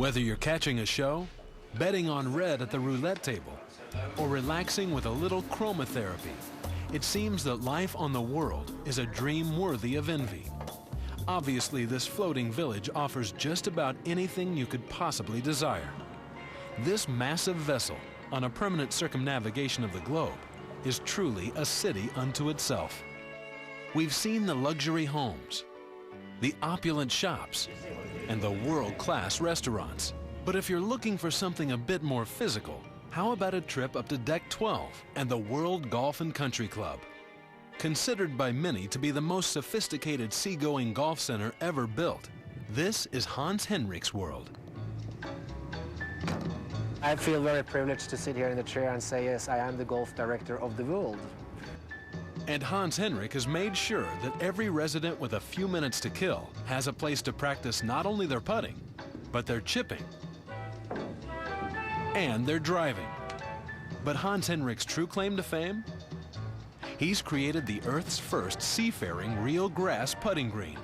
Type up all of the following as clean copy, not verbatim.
Whether you're catching a show, betting on red at the roulette table, or relaxing with a little chromotherapy, it seems that life on the world is a dream worthy of envy. Obviously, this floating village offers just about anything you could possibly desire. This massive vessel, on a permanent circumnavigation of the globe, is truly a city unto itself. We've seen the luxury homes, the opulent shops, and the world-class restaurants. But if you're looking for something a bit more physical, how about a trip up to Deck 12 and the World Golf and Country Club? Considered by many to be the most sophisticated seagoing golf center ever built, this is Hans Henrik's world. I feel very privileged to sit here in the chair and say, yes, I am the golf director of the world. And Hans Henrik has made sure that every resident with a few minutes to kill has a place to practice not only their putting, but their chipping and their driving. But Hans Henrik's true claim to fame? He's created the Earth's first seafaring real grass putting green.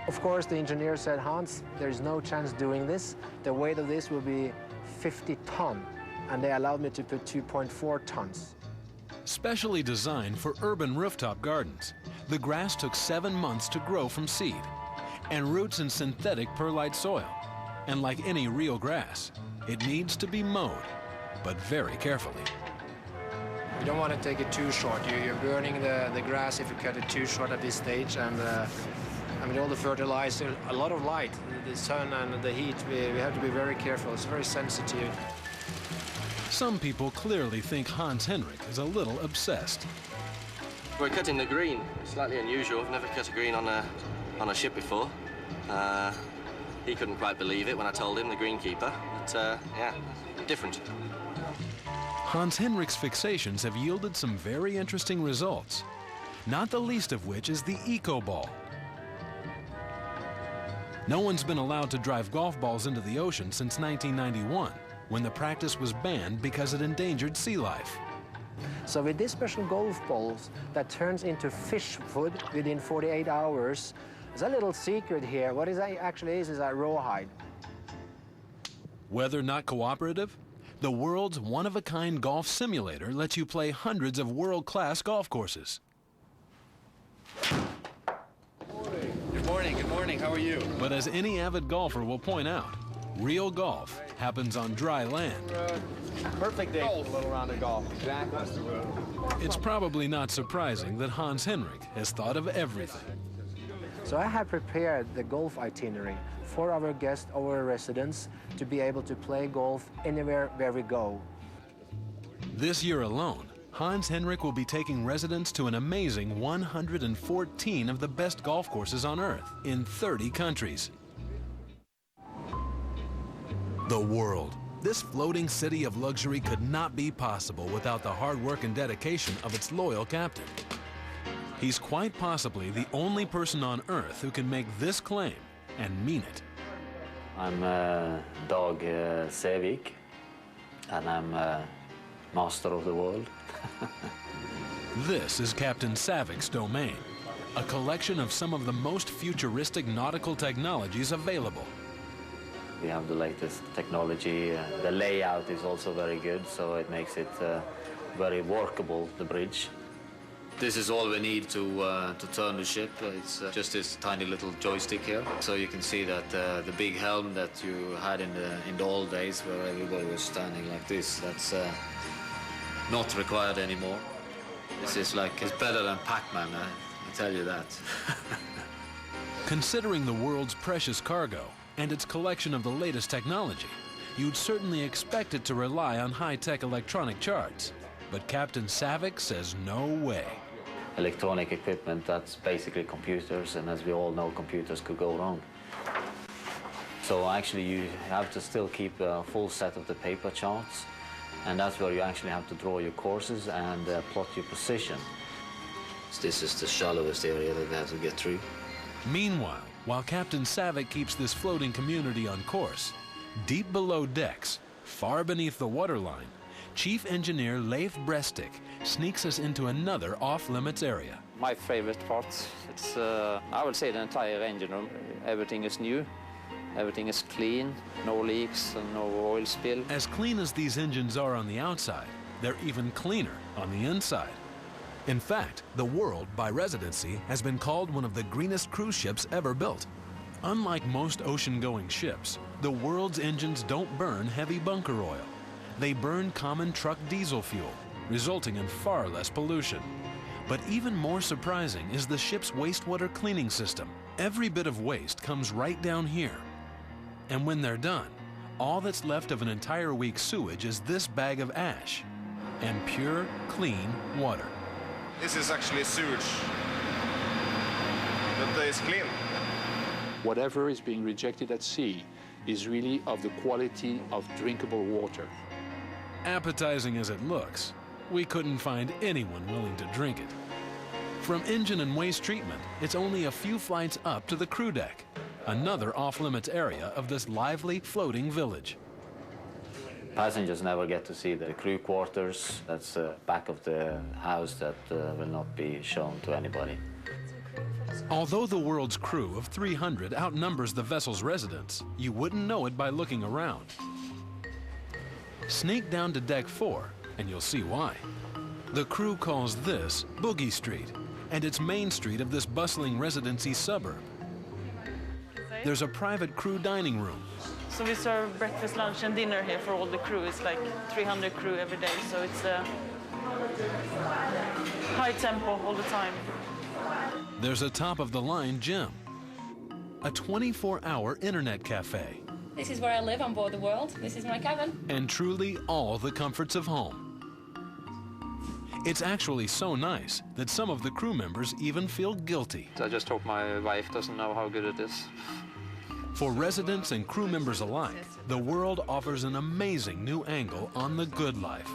Of course, the engineer said, Hans, there's no chance doing this. The weight of this will be 50 tons, and they allowed me to put 2.4 tons. Specially designed for urban rooftop gardens, the grass took 7 months to grow from seed and roots in synthetic perlite soil. And like any real grass, it needs to be mowed, but very carefully. You don't want to take it too short. You're burning the grass if you cut it too short at this stage. And I mean, all the fertilizer, a lot of light, the sun and the heat, we have to be very careful. It's very sensitive. Some people clearly think Hans Henrik is a little obsessed. We're cutting the green. Slightly unusual. I've never cut a green on a ship before. He couldn't quite believe it when I told him, the greenkeeper. But yeah, different. Hans Henrik's fixations have yielded some very interesting results, not the least of which is the Eco Ball. No one's been allowed to drive golf balls into the ocean since 1991, when the practice was banned because it endangered sea life. So with this special golf balls that turns into fish food within 48 hours, there's a little secret here. What it actually is a rawhide. Whether not cooperative, the world's one-of-a-kind golf simulator lets you play hundreds of world-class golf courses. Good morning, how are you? But as any avid golfer will point out, real golf happens on dry land. Perfect day for a little round of golf. Exactly. It's probably not surprising that Hans Henrik has thought of everything. So I have prepared the golf itinerary for our guests, our residents, to be able to play golf anywhere where we go. This year alone, Hans Henrik will be taking residents to an amazing 114 of the best golf courses on Earth in 30 countries. The world. This floating city of luxury could not be possible without the hard work and dedication of its loyal captain. He's quite possibly the only person on Earth who can make this claim and mean it. I'm Dag Sævik, and I'm master of the world. This is Captain Sævik's domain, a collection of some of the most futuristic nautical technologies available. We have the latest technology. The layout is also very good, so it makes it very workable, the bridge. This is all we need to turn the ship. It's just this tiny little joystick here. So you can see that the big helm that you had in the old days, where everybody was standing like this, that's not required anymore. This is like, it's better than Pac-Man, I tell you that. Considering the world's precious cargo and its collection of the latest technology, you'd certainly expect it to rely on high-tech electronic charts. But Captain Sævik says no way. Electronic equipment, that's basically computers, and as we all know, computers could go wrong. So actually you have to still keep a full set of the paper charts, and that's where you actually have to draw your courses and plot your position. This is the shallowest area that we have to get through. Meanwhile, while Captain Sævik keeps this floating community on course, deep below decks, far beneath the waterline, Chief Engineer Leif Brestik sneaks us into another off-limits area. My favorite part, it's, I would say, the entire engine room. Everything is new. Everything is clean, no leaks and no oil spill. As clean as these engines are on the outside, they're even cleaner on the inside. In fact, the World by ResidenSea has been called one of the greenest cruise ships ever built. Unlike most ocean-going ships, the World's engines don't burn heavy bunker oil. They burn common truck diesel fuel, resulting in far less pollution. But even more surprising is the ship's wastewater cleaning system. Every bit of waste comes right down here. And when they're done, all that's left of an entire week's sewage is this bag of ash and pure, clean water. This is actually sewage, but it's clean. Whatever is being rejected at sea is really of the quality of drinkable water. Appetizing as it looks, we couldn't find anyone willing to drink it. From engine and waste treatment, it's only a few flights up to the crew deck, another off-limits area of this lively, floating village. Passengers never get to see the crew quarters. That's the back of the house that will not be shown to anybody. Although the World's crew of 300 outnumbers the vessel's residents, you wouldn't know it by looking around. Sneak down to deck 4, and you'll see why. The crew calls this Boogie Street, and it's Main Street of this bustling ResidenSea suburb. There's a private crew dining room. So we serve breakfast, lunch, and dinner here for all the crew. It's like 300 crew every day, so it's a high tempo all the time. There's a top-of-the-line gym, a 24-hour internet cafe. This is where I live on board the World. This is my cabin. And truly all the comforts of home. It's actually so nice that some of the crew members even feel guilty. I just hope my wife doesn't know how good it is. For residents and crew members alike, the World offers an amazing new angle on the good life.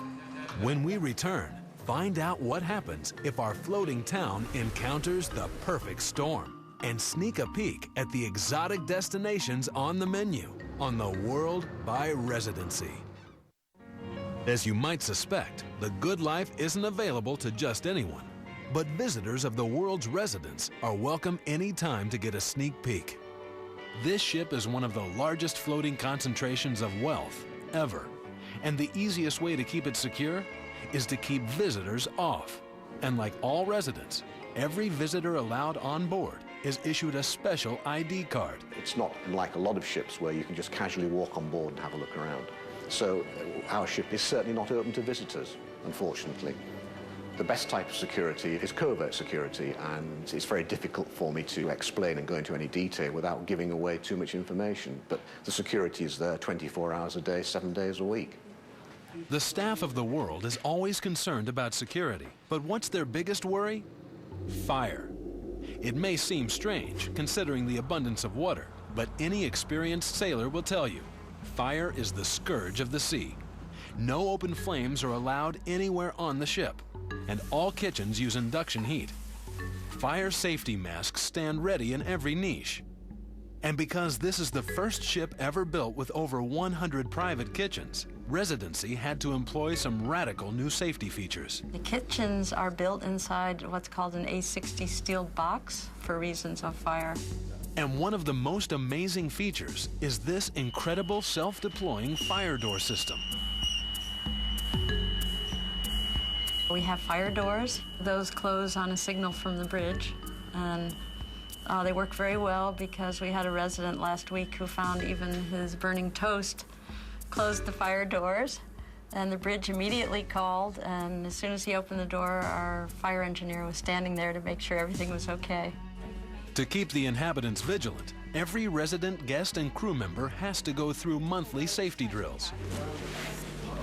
When we return, find out what happens if our floating town encounters the perfect storm, and sneak a peek at the exotic destinations on the menu on the World by ResidenSea. As you might suspect, the good life isn't available to just anyone, but visitors of the World's residence are welcome anytime to get a sneak peek. This ship is one of the largest floating concentrations of wealth ever, and the easiest way to keep it secure is to keep visitors off. And like all residents, every visitor allowed on board is issued a special ID card. It's not like a lot of ships where you can just casually walk on board and have a look around. So our ship is certainly not open to visitors, unfortunately. The best type of security is covert security, and it's very difficult for me to explain and go into any detail without giving away too much information. But the security is there 24 hours a day, 7 days a week. The staff of the World is always concerned about security, but what's their biggest worry? Fire. It may seem strange, considering the abundance of water, but any experienced sailor will tell you, fire is the scourge of the sea. No open flames are allowed anywhere on the ship, and all kitchens use induction heat. Fire safety masks stand ready in every niche. And because this is the first ship ever built with over 100 private kitchens, ResidenSea had to employ some radical new safety features. The kitchens are built inside what's called an A60 steel box for reasons of fire. And one of the most amazing features is this incredible self-deploying fire door system. We have fire doors. Those close on a signal from the bridge, and they work very well because we had a resident last week who found even his burning toast closed the fire doors, and the bridge immediately called, and as soon as he opened the door, our fire engineer was standing there to make sure everything was okay. To keep the inhabitants vigilant, every resident, guest, and crew member has to go through monthly safety drills.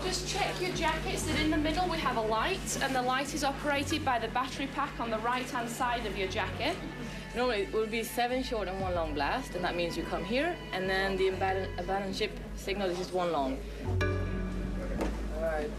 Just check your jackets that in the middle we have a light, and the light is operated by the battery pack on the right-hand side of your jacket. Normally it will be 7 short and 1 long blast, and that means you come here, and then the abandoned ship signal is just 1 long. All right.